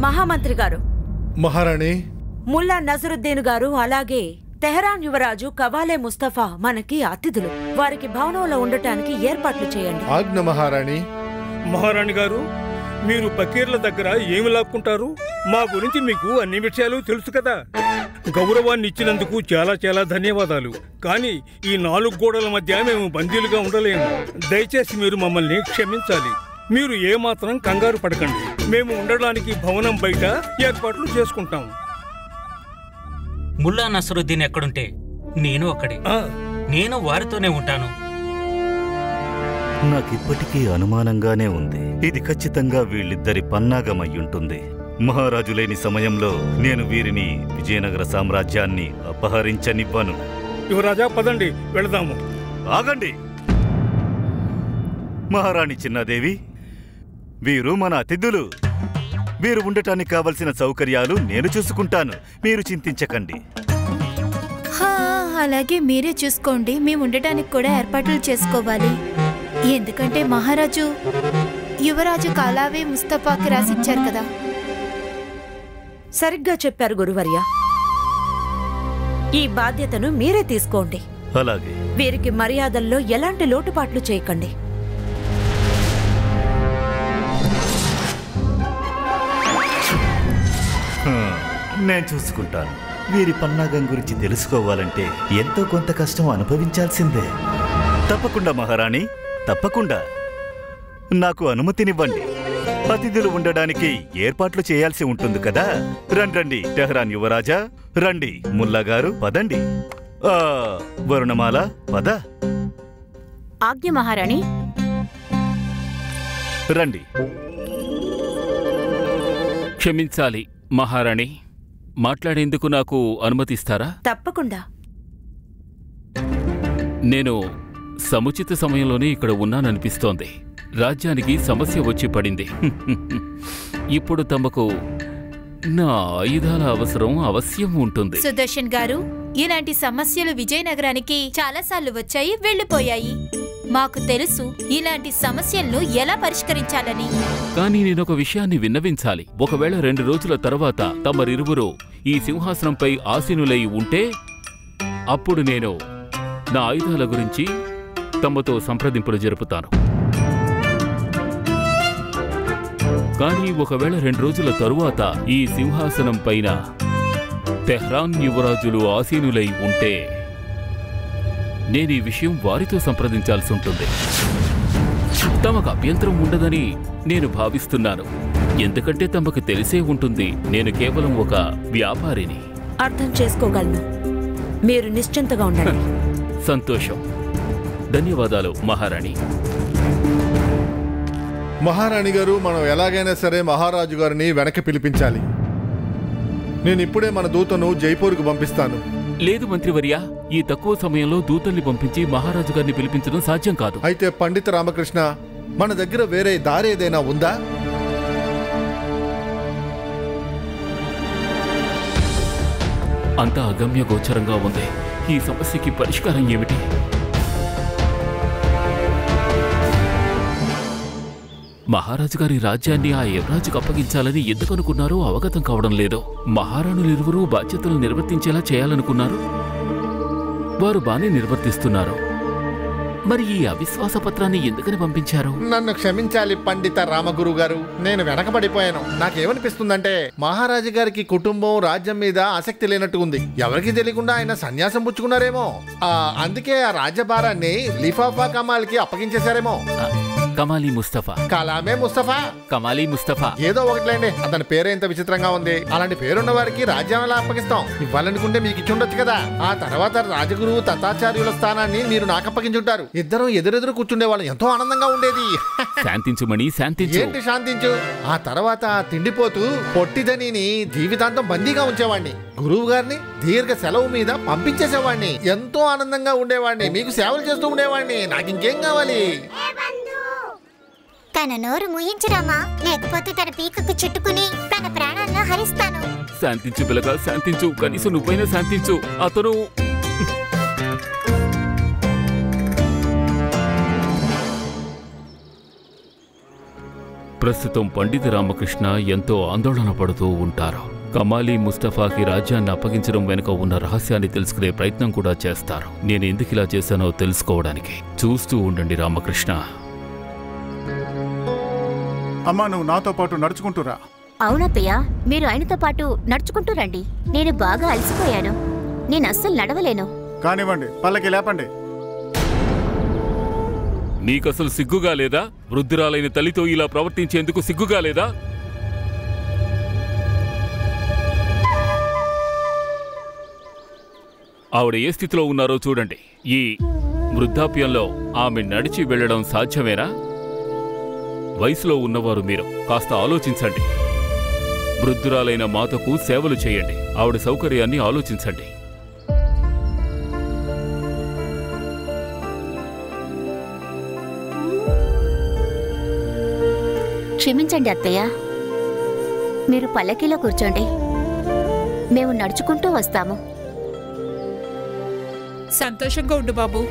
మహామంత్రి గారు, మహారాణి, ముల్లా నజరుద్దీన్ గారు, అలాగే తెహరాన్ యువరాజు కవాలే ముస్తఫా మనకి అతిథులు. వారికి భవనంలో ఉండటానికి ఏర్పాట్లు చేయండి. ఆజ్ఞ మహారాణి. మహారాణి గారు, మీరు పకీర్ల దగ్గర ఏమి లాక్కుంటారు? మా గురించి మీకు అన్ని విషయాలు తెలుసు కదా. గౌరవాన్ని ఇచ్చినందుకు చాలా చాలా ధన్యవాదాలు. కానీ ఈ 4 గోడల మధ్య మేము బందీలుగా ఉండలేము. దయచేసి మీరు మమ్మల్ని క్షమించాలి. మీరు ఏమాత్రం కంగారు పడకండి. మేము ఉండడానికి భవనం బయట ఏర్పాట్లు చేసుకుంటాం. ముల్లా నసరుద్దీన్ ఎక్కడుంటే నేను అక్కడే. నేను వారితోనే ఉంటాను. నాకిప్పటికీ అనుమానంగానే ఉంది. ఇది ఖచ్చితంగా వీళ్ళిద్దరి పన్నాగమయ్యుంటుంది. మహారాజు లేని సమయంలో నేను వీరిని విజయనగర సామ్రాజ్యాన్ని అపహరించనివ్వను. యువరాజా, పదండి, వెళదాము. ఆగండి మహారాణి చిన్నాదేవి, వీరు మన అతిథులు. వీరు ఉండటానికి కావలసిన సౌకర్యాలు నేను చూసుకుంటాను. మీరు చింతించకండి. అలాగే మీరే చూసుకోండి. మేము ఉండటానికి కూడా ఏర్పాట్లు చేసుకోవాలి. ఎందుకంటే మహారాజు యువరాజు కాలావే ముస్తఫాకి రాసిచ్చారు కదా. సరిగ్గా చెప్పారు గురువర్య. ఈ బాధ్యతను మీరే తీసుకోండి. అలాగే. వీరికి మర్యాదల్లో ఎలాంటి లోటుపాట్లు చేయకండి. నేను చూసుకుంటాను. వీరి పన్నాగం గురించి తెలుసుకోవాలంటే ఎంతో కొంత కష్టం అనుభవించాల్సిందే. తప్పకుండా మహారాణి, తప్పకుండా. నాకు అనుమతినివ్వండి. అతిథులు ఉండడానికి ఏర్పాట్లు చేయాల్సి ఉంటుంది కదా. రండి టెహరాన్ యువరాజా, రండి. ముల్లా గారు పదండి. వరుణమాల పద. ఆజ్ఞ మహారాణి. రండి. క్షమించాలి మహారాణి, మాట్లాడేందుకు నాకు అనుమతిస్తారా? తప్పకుండా. నేను సముచిత సమయంలోనే ఇక్కడ ఉన్నాననిపిస్తోంది. రాజ్యానికి సమస్య వచ్చి పడింది. ఇప్పుడు తమకు నా ఆయుధాల అవసరం అవశ్యం ఉంటుంది. సుదర్శన్ గారు, ఇలాంటి సమస్యలు విజయనగరానికి చాలాసార్లు వచ్చాయి, వెళ్లిపోయాయి. మాకు తెలుసు ఇలాంటి సమస్యలను ఎలా పరిష్కరించాలని. కానీ నేనొక విషయాన్ని విన్నవించాలి. ఒకవేళ 2 రోజుల తర్వాత తమరిరువురు ఈ సింహాసనంపై ఆసీనులై ఉంటే అప్పుడు నేను నా ఆయుధాల గురించి తమతో సంప్రదింపులు జరుపుతాను. కానీ ఒకవేళ 2 రోజుల తరువాత ఈ సింహాసనం పైన తెహ్రాన్ యువరాజులు ఆసీనులై ఉంటే నేను ఈ విషయం వారితో సంప్రదించాల్సి ఉంటుంది. తమకు అభ్యంతరం ఉండదని నేను భావిస్తున్నాను. ఎందుకంటే తమకు తెలిసే ఉంటుంది నేను కేవలం ఒక వ్యాపారిని. అర్థం చేసుకోగలను. మీరు నిశ్చింతగా ఉండండి. సంతోషం. ధన్యవాదాలు మహారాణి. మహారాణి గారు, మనం ఎలాగైనా సరే మహారాజు గారిని వెనక్కి పిలిపించాలి. నేను ఇప్పుడే మన దూతను జైపూర్కు పంపిస్తాను. లేదు మంత్రివర్య, ఈ తక్కువ సమయంలో దూతల్ని పంపించి మహారాజు గారిని పిలిపించడం సాధ్యం కాదు. అయితే పండిత రామకృష్ణ, మన దగ్గర వేరే దారి ఏదైనా ఉందా? అంతా అగమ్య గోచరంగా ఉంది. ఈ సమస్యకి పరిష్కారం ఏమిటి? మహారాజు గారి రాజ్యాన్ని ఆ యువరాజుకు అప్పగించాలని ఎందుకనుకున్నారో అవగతం కావడం లేదు. మహారాణులిరువురూ బాధ్యతలు నిర్వర్తించేలా చేయాలనుకున్నారు. వారు బానే నిర్వర్తిస్తున్నారు. మరి ఈ అవిశ్వాస పత్రాన్ని ఎందుకని పంపించారు? నన్ను క్షమించాలి పండిత రామగురు గారు, నేను వెనకబడిపోయాను. నాకేమనిపిస్తుందంటే మహారాజు గారికి కుటుంబం, రాజ్యం మీద ఆసక్తి లేనట్టు ఉంది. ఎవరికి తెలియకుండా ఆయన సన్యాసం పుచ్చుకున్నారేమో. అందుకే ఆ రాజ్యభారాన్ని లిఫాఫా కమాల్కి అప్పగించేశారేమో. కమాలీ ముస్తఫా. కలామే ముస్తఫా. కమాలీ ముస్తఫా. ఏదో ఒకటిలేండి, అతని పేరు ఎంత విచిత్రంగా ఉంది. అలాంటి పేరున్న వారికి రాజ్యం ఎలా అప్పగిస్తాం? ఇవ్వాలనుకుంటే మీకు ఇచ్చి ఉండొచ్చు కదా. ఆ తర్వాత రాజగురువు తతాచార్యుల స్థానాన్ని మీరు నాకు అప్పగించుంటారు. ఇద్దరం ఎదురెదురు కూర్చుండే వాళ్ళు ఎంతో ఆనందంగా ఉండేది. శాంతించుమని. శాంతించు. ఏంటి శాంతించు? ఆ తర్వాత తిండిపోతూ పొట్టిదని జీవితాంతం బందీగా ఉంచేవాడిని. గురువు గారిని దీర్ఘ సెలవు మీద పంపించేసేవాడిని. ఎంతో ఆనందంగా ఉండేవాడిని. మీకు సేవలు చేస్తూ ఉండేవాడిని. నాకు ఇంకేం కావాలి? తన నోరు ముయించరామా, లేకపోతే తన పీకకు చుట్టుకుని తన ప్రాణాలను హరిస్తాను. శాంతించు పిల్లగా, శాంతించు. కనీసం నువ్వైనా శాంతించు. అతను ప్రస్తుతం పండిత రామకృష్ణ ఎంతో ఆందోళన పడుతూ ఉంటారు. కమాలి ముస్తఫాకి రాజ్యాన్ని అప్పగించడం వెనుక ఉన్న రహస్యాన్ని తెలుసుకునే ప్రయత్నం కూడా చేస్తారు. నేను ఎందుకు ఇలా చేశానో తెలుసుకోవడానికి. చూస్తూ ఉండండి రామకృష్ణ. అమ్మా, నువ్వు నాతో పాటు నడుచుకుంటురా. అవునత్తయ్య, మీరు ఆయనతో పాటు నడుచుకుంటూ రండి. నేను బాగా అలసిపోయాను. నేను అస్సలు నడవలేను. కానివ్వండి, పల్లకి లేపండి. నీకసలు సిగ్గుగా లేదా? వృద్ధురాలైన తల్లితో ఇలా ప్రవర్తించేందుకు సిగ్గుగా లేదా? ఆవిడ ఏ స్థితిలో ఉన్నారో చూడండి. ఈ వృద్ధాప్యంలో ఆమె నడిచి వెళ్లడం సాధ్యమేనా? వయసులో ఉన్నవారు మీరు కాస్త ఆలోచించండి. వృద్ధురాలైన మాతకు సేవలు చేయండి. ఆవిడ సౌకర్యాన్ని ఆలోచించండి. క్షమించండి అత్తయ్య, మీరు పల్లకీలో కూర్చోండి. మేము నడుచుకుంటూ వస్తాము. సంతోషంగా ఉండు బాబు.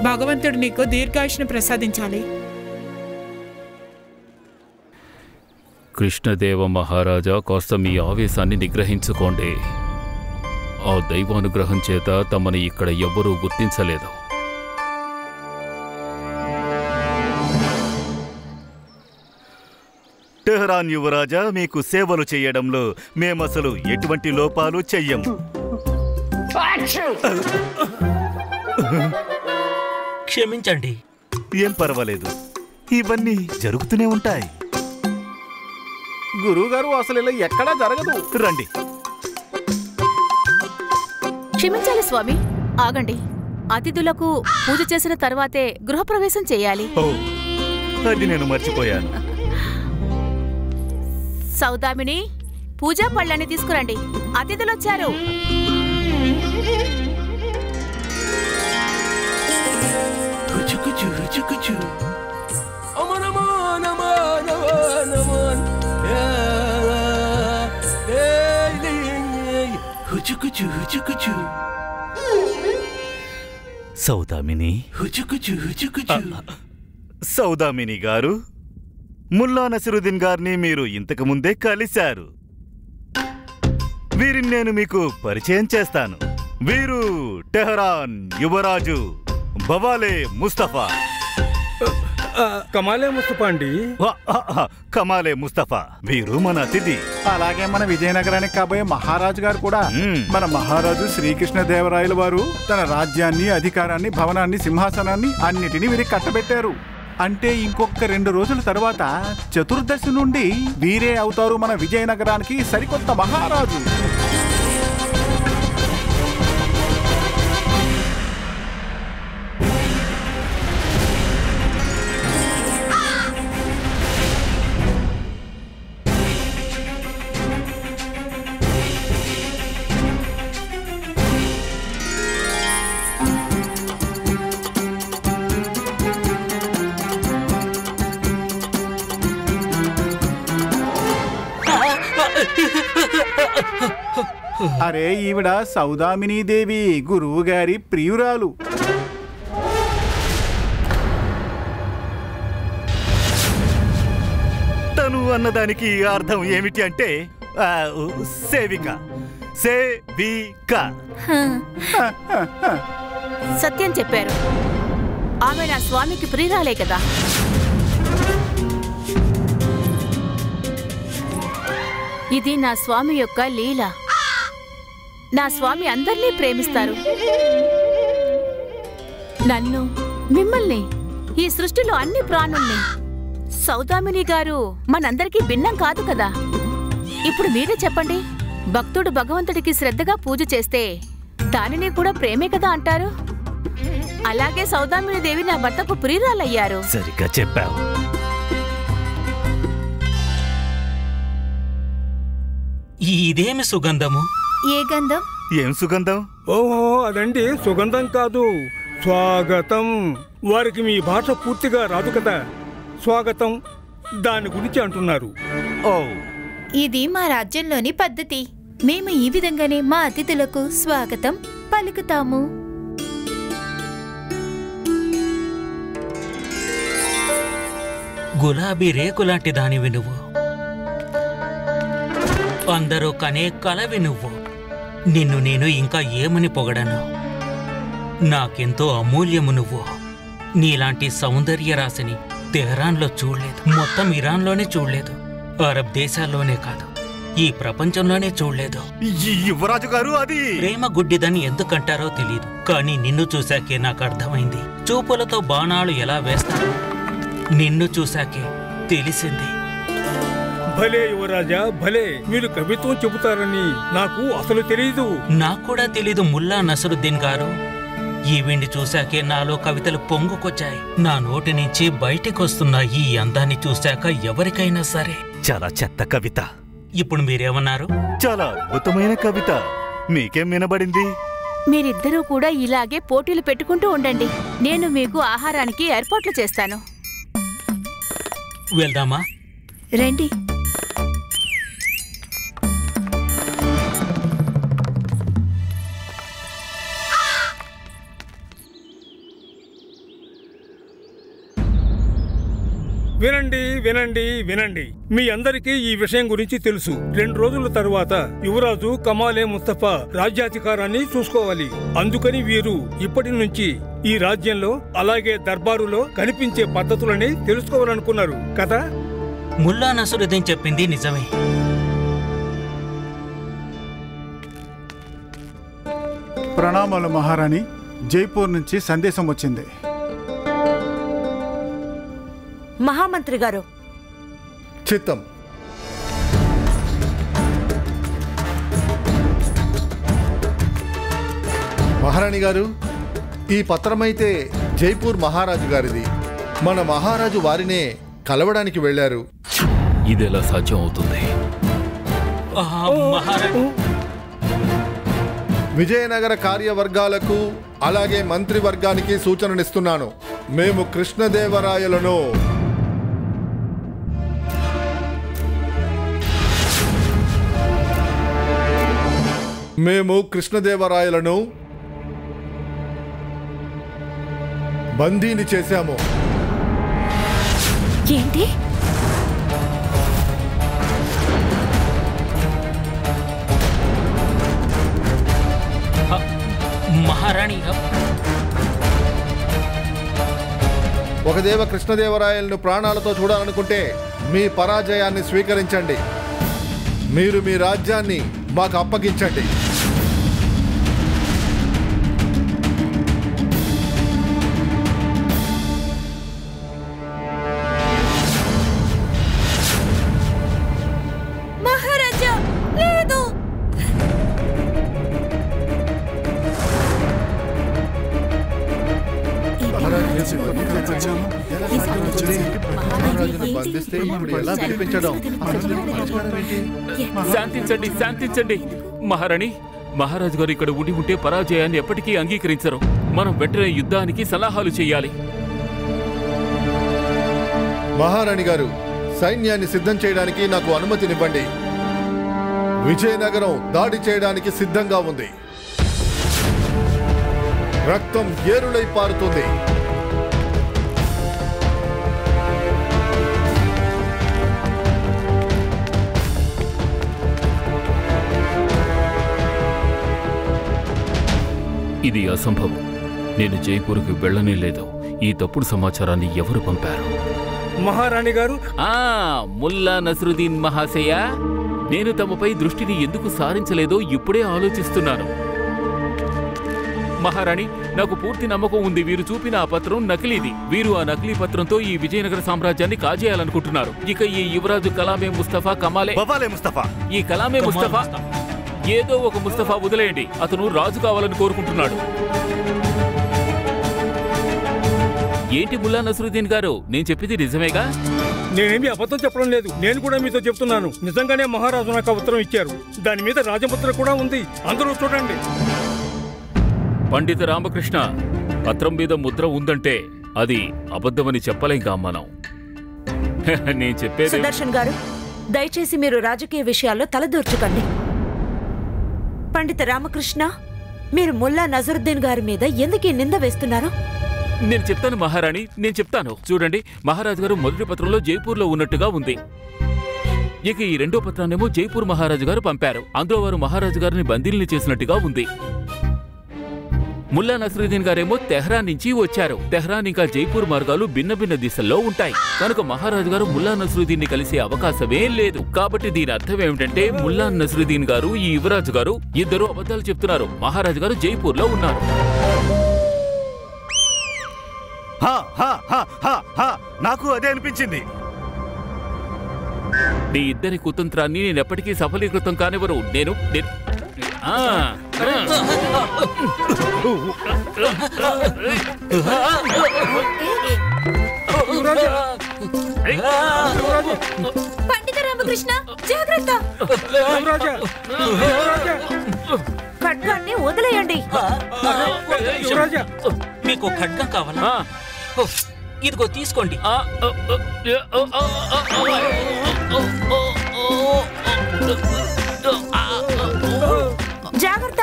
భగవంతుడు నీకు దీర్ఘాయుష్ను ప్రసాదించాలి. కృష్ణదేవ మహారాజా, కాస్త మీ ఆవేశాన్ని నిగ్రహించుకోండి. ఆ దైవానుగ్రహం చేత తమని ఇక్కడ ఎవ్వరూ గుర్తించలేదు. టెహరాన్ యువరాజా, మీకు సేవలు చేయడంలో మేమసలు ఎటువంటి లోపాలు చెయ్యము. క్షమించండి. ఏం పర్వాలేదు, ఇవన్నీ జరుగుతూనే ఉంటాయి. గురువుగారు, అసలు ఇలా ఎక్కడా జరగదు. రండి. క్షమించాలి స్వామి, ఆగండి. అతిథులకు పూజ చేసిన తర్వాతే గృహప్రవేశం చేయాలి. ఓ, అది నేను మర్చిపోయాను. సౌదామిని, పూజా పళ్ళని తీసుకురండి. అతిథులొచ్చారు. సౌదామిని, సౌదామిని గారు, ముల్లా నసిరుద్దీన్ గారిని మీరు ఇంతకు ముందే కలిశారు. వీరిని నేను మీకు పరిచయం చేస్తాను. వీరు టెహరాన్ యువరాజు బవాలే ముస్తఫా. కమాలే ముస్తఫా అండి. కమాలే ముస్తఫా, వీరు మన అతిథి. అలాగే మన విజయనగరానికి కాబోయే మహారాజు గారు కూడా. మన మహారాజు శ్రీకృష్ణదేవరాయల వారు తన రాజ్యాన్ని, అధికారాన్ని, భవనాన్ని, సింహాసనాన్ని అన్నిటినీ వీరికి కట్టబెట్టారు. అంటే ఇంకొక 2 రోజుల తర్వాత చతుర్దశి నుండి వీరే అవుతారు మన విజయనగరానికి సరికొత్త మహారాజు. అరే, ఈవిడ సౌదామినీదేవి, గురువు గారి ప్రియురాలు. తను అన్నదానికి అర్థం ఏమిటి అంటే సేవిక. సేవిక. సత్యం చెప్పారు. ఆమె నా స్వామికి ప్రియురాలే కదా. ఇది నా స్వామి యొక్క లీల. నా స్వామి అందరినీ ప్రేమిస్తారు. నన్ను, మిమ్మల్ని, ఈ సృష్టిలో అన్ని ప్రాణుల్ని. సౌదామిని గారు మనందరికీ భిన్నం కాదు కదా. ఇప్పుడు మీరే చెప్పండి, భక్తుడు భగవంతుడికి శ్రద్ధగా పూజ చేస్తే దానిని కూడా ప్రేమే కదా అంటారు. అలాగే సౌదామిని దేవి నా భర్తకు ప్రియురాలయ్యారు. సరిగ్గా చెప్పావు. ఇదేమి సుగంధము? ఏ గంధం? ఏం సుగంధం? ఓహో, అదండి సుగంధం కాదు, స్వాగతం. వారికి మీ భాష పూర్తిగా రాదు కదా. స్వాగతం దాని గురించి అంటున్నారు. ఓ, ఇది మా రాజ్యంలోని పద్ధతి. మేము ఈ విధంగానే మా అతిథులకు స్వాగతం పలుకుతాము. గులాబీ రేకులాంటి దానివి నువ్వు. అందరూ కనే కలవి నువ్వు. నిన్ను నేను ఇంకా ఏమని పొగడను. నాకెంతో అమూల్యము నువ్వు. నీలాంటి సౌందర్య రాశిని తెహరాన్లో చూడలేదు. మొత్తం ఇరాన్లోనే చూడలేదు. అరబ్ దేశాల్లోనే కాదు, ఈ ప్రపంచంలోనే చూడలేదు. యువరాజు గారు, అది ప్రేమ గుడ్డిదని ఎందుకంటారో తెలియదు, కానీ నిన్ను చూశాకే నాకు అర్థమైంది. చూపులతో బాణాలు ఎలా వేస్తారో నిన్ను చూశాకే తెలిసింది. భలే యువరాజా, భలే. మీరు కవిత్వం చెబుతారని నాకు అసలు తెలియదు. నాకు కూడా తెలీదు ముల్లా నసరుద్దీన్ గారు. ఈవిడ్ని చూశాకే నాలో కవితలు పొంగుకొచ్చాయి. నా నోటి నుంచి బయటికొస్తున్న ఈ అందాన్ని చూశాక ఎవరికైనా సరే చాలా చెత్త కవిత. ఇప్పుడు మీరేమన్నారు? చాలా అద్భుతమైన కవిత. మీకేం వినబడింది? మీరిద్దరూ కూడా ఇలాగే పోటీలు పెట్టుకుంటూ ఉండండి. నేను మీకు ఆహారానికి ఏర్పాట్లు చేస్తాను. వెళ్దామా? రండి. వినండి వినండి వినండి. మీ అందరికీ ఈ విషయం గురించి తెలుసు. 2 రోజుల తరువాత యువరాజు కమాలే ముస్తఫా రాజ్యాధికారాన్ని చూసుకోవాలి. అందుకని వీరు ఇప్పటి నుంచి ఈ రాజ్యంలో అలాగే దర్బారులో కనిపించే పద్ధతులని తెలుసుకోవాలనుకున్నారు కదా? ముల్లా నసరుద్దీన్ చెప్పింది నిజమే. ప్రణామాలు మహారాణి. జైపూర్ నుంచి సందేశం వచ్చింది. మహామంత్రి గారు. చిత్తం. మహారాణి గారు, ఈ పత్రమైతే జైపూర్ మహారాజు గారిది. మన మహారాజు వారినే కలవడానికి వెళ్లారు. ఇదెలా సాధ్యం అవుతుంది? విజయనగర కార్యవర్గాలకు అలాగే మంత్రివర్గానికి సూచననిస్తున్నాను. మేము కృష్ణదేవరాయలను బందీని చేశాము. ఏంటి? మహారాణి, ఒకదేవ కృష్ణదేవరాయలను ప్రాణాలతో చూడాలనుకుంటే మీ పరాజయాన్ని స్వీకరించండి. మీరు మీ రాజ్యాన్ని మాకు అప్పగించండి. మహారాజా, లేదు. శాంతించండి, శాంతించండి. మహారాణి, మహారాజు గారు ఇక్కడ ఉండి ఉంటే పరాజయాన్ని ఎప్పటికీ అంగీకరించరు. మనం వెంటనే యుద్ధానికి సలహాలు చేయాలి. మహారాణి గారు, సైన్యాన్ని సిద్ధం చేయడానికి నాకు అనుమతినివ్వండి. విజయనగరం దాడి చేయడానికి సిద్ధంగా ఉంది. రక్తం ఏరులై పారుతుంది. ఇది అసంభవం. నేను జైపూర్కి వెళ్ళనే లేదు. ఈ తప్పుడు సమాచారాన్ని ఎవరు పంపారు? మహారాణి గారు. ముల్లా నసరుద్దీన్ మహాశయ, నేను తమపై దృష్టిని ఎందుకు సారించలేదో ఇప్పుడే ఆలోచిస్తున్నాను. మహారాణి, నాకు పూర్తి నమ్మకం ఉంది. వీరు చూపిన ఆ పత్రం నకిలీది. వీరు ఆ నకిలీ పత్రంతో ఈ విజయనగర సామ్రాజ్యాన్ని కాజేయాలనుకుంటున్నారు. ఇక ఈ యువరాజు కలామే ముస్తఫా ఈ కలామే ముస్తఫా ఏదో ఒక ముస్తఫా వదిలేయండి. అతను రాజు కావాలని కోరుకుంటున్నాడు. ఏంటి ముల్లా నసరుద్దీన్ గారు, నేను చెప్పింది నిజమేగా? నేనేమి అబద్ధం చెప్పడం లేదు. నేను కూడా మీతో చెప్తున్నాను. నిజంగానే మహారాజు నాకు ఉత్తరం ఇచ్చారు. దాని మీద రాజముద్ర కూడా ఉంది. అందరూ చూడండి. పండిత రామకృష్ణ, పత్రం మీద ముద్ర ఉందంటే అది అబద్ధమని చెప్పలేంగా మనం. నేను చెప్పేది. సుదర్శన్ గారు, దయచేసి మీరు రాజకీయ విషయాల్లో తలదూర్చుకండి. పండిత రామకృష్ణ, మీరు ముల్లా నజరుద్దీన్ గారి మీద ఎందుకు నింద వేస్తున్నారు? నేను చెప్తాను మహారాణి, నేను చెప్తాను. చూడండి, మహారాజు గారు మొదటి పత్రంలో జైపూర్లో ఉన్నట్టుగా ఉంది. ఇక ఈ రెండో పత్రాన్నేమో జైపూర్ మహారాజు గారు పంపారు. అందులో వారు మహారాజు గారిని బందీల్ని చేసినట్టుగా ఉంది. ముల్లా నసరుద్దీన్ గారేమో తెహ్రాన్ నుంచి వచ్చారు. తెహ్రాన్ ఇంకా జైపూర్ మార్గాలు భిన్న భిన్న దిశల్లో ఉంటాయి కనుక మహారాజు గారు ముల్లా నసరుద్దీన్ ని కలిసే అవకాశమే లేదు. కాబట్టి దీని అర్థం ఏమిటంటే ముల్లా నసరుద్దీన్ గారు, ఈ యువరాజు గారు ఇద్దరు అబద్ధాలు చెప్తున్నారు. మహారాజు గారు జైపూర్ లో ఉన్నారు. నాకు అదే అనిపించింది. నీ ఇద్దరి కుతంత్రాన్ని నేనెప్పటికీ సఫలీకృతం కానివ్వరు. నేను పండిత రామకృష్ణ, జాగ్రత్త! ఖడ్గాన్ని వదిలేయండి. మీకు ఖడ్గం కావాలా? ఇదిగో తీసుకోండి. జాగ్రత్త!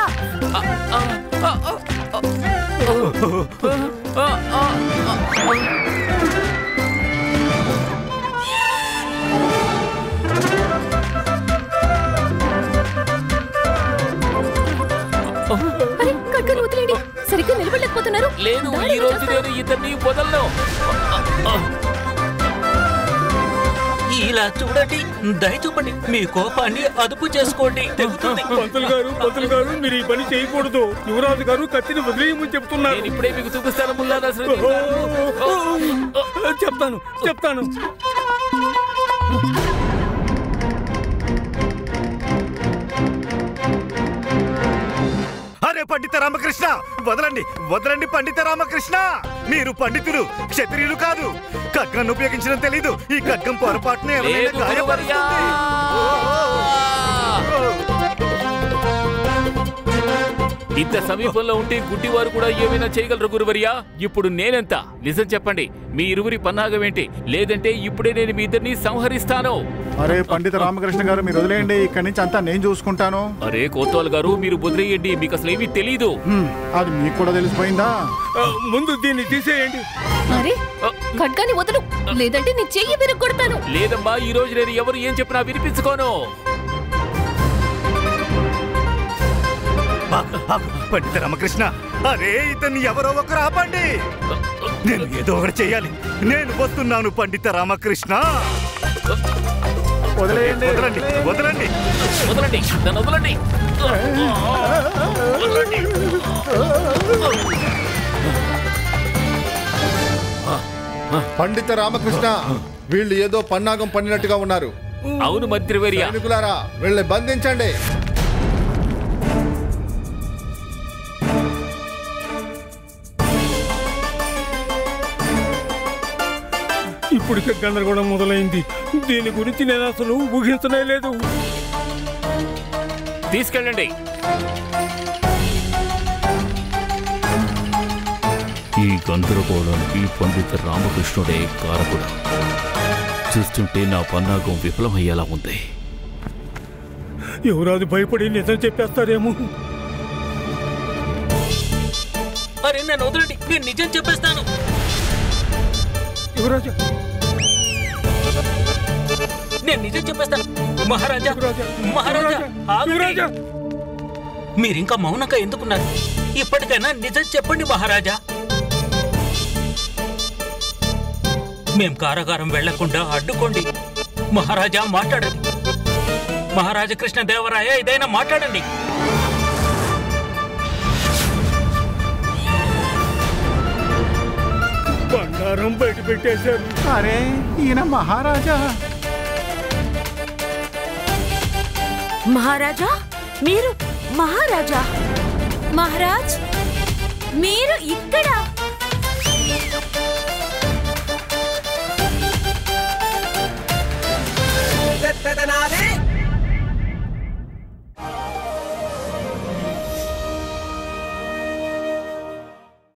ఖడ్గాన్ని వదిలేండి. సరిగ్గా నిలబడలేకపోతున్నారు. లేదు, ఈ రోజు నేను ఇతన్ని వదలను. ఇలా చూడండి, దయ చూపండి, మీ కోపాన్ని అదుపు చేసుకోండి. పంతులు గారు మీరు ఈ పని చేయకూడదు. యువరాజు గారు కత్తిని వదిలేయమని చెప్తున్నారు. నేను ఇప్పుడే మీకు చూపిస్తాను ముల్లా నసరుద్దీన్ గారు. చెప్తాను. అరే పండిత రామకృష్ణ, వదలండి పండిత రామకృష్ణ. మీరు పండితులు, క్షత్రియులు కాదు. ఖడ్గాన్ని ఉపయోగించడం తెలీదు. ఈ ఖడ్గం పొరపాటునే ఇంత సమీపంలో ఉంటే గుడ్డివారు కూడా ఏమైనా చేయగలరు గురువర్యా. ఇప్పుడు నేనెంత? నిజం చెప్పండి, మీ ఇరువురి పన్నాగం ఏంటి? లేదంటే ఇప్పుడే నేను మీ ఇద్దరిని సంహరిస్తాను. అరే పండిత రామకృష్ణ గారు, మీరు వదిలేయండి. ఇక్కడి నుంచి అంతా నేను చూసుకుంటాను. అరే కోత్వాల్ గారు, మీరు వదిలేయండి. మీకు అసలు ఏమీ తెలీదు. అది మీకు కూడా తెలిసిపోయిందా? ముందు దీన్ని తీసేయండి. అరే ఖడ్గాన్ని వదలు, లేదంటే నీ చెయ్యి విరగొడతాను. లేదమ్మా, ఈ రోజు నేను ఎవరు ఏం చెప్పినా వినిపించుకోను. పండిత రామకృష్ణ, అరే ఇతన్ని ఎవరో ఒకరు ఆపండి. నేను ఏదో ఒకటి చెయ్యాలి. నేను వస్తున్నాను పండిత రామకృష్ణ. వదిలేయండి. వదలండి. నన్ను వదలండి. పండిత రామకృష్ణ, వీళ్ళు ఏదో పన్నాగం పన్నినట్టుగా ఉన్నారు. అవును మంత్రివర్య. సైనికులారా, వీళ్ళని బంధించండి. ఇప్పటికే గందరగోళం మొదలైంది. దీని గురించి నేను అసలు ఊహించనే లేదు. తీసుకెళ్ళండి. ఈ గందరగోళానికి పండిత రామకృష్ణుడే కారకుడు. చూస్తుంటే నా పన్నాగం విఫలమయ్యేలా ఉంది. యువరాజు భయపడి నిజం చెప్పేస్తారేమో. అరే నన్ను వదలండి, నేను నిజం చెప్పేస్తాను. యువరాజా, నేను నిజం చెప్పేస్తాను. మహారాజా, మీరింకా మౌనంగా ఎందుకున్నారు? ఇప్పటికైనా నిజం చెప్పండి మహారాజా. మేం కారాగారం వెళ్లకుండా అడ్డుకోండి. మహారాజా మాట్లాడండి. మహారాజా కృష్ణదేవరాయ ఏదైనా మాట్లాడండి. బంగారం బయట పెట్టేశారు. అరే ఈయన మహారాజా. మహారాజా, మీరు మహారాజా? మహారాజ్, మీరు ఇక్కడ?